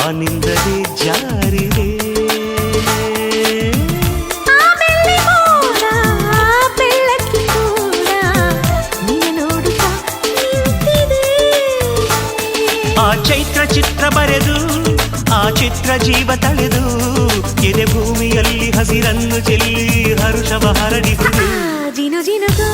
ಬಾನಿಂದಲೇ ಜಾರಿದೆ. ಆ ಚೈತ್ರ ಚಿತ್ರ ಬರೆದು ಆ ಚಿತ್ರ ಜೀವ ತಳೆದು ಎದೆ ಭೂಮಿಯಲ್ಲಿ ಹಸಿರನ್ನು ಚೆಲ್ಲಿ ಹರುಷವ ಹರಡಿತು. ಜಿನು ಜಿನುಗೋ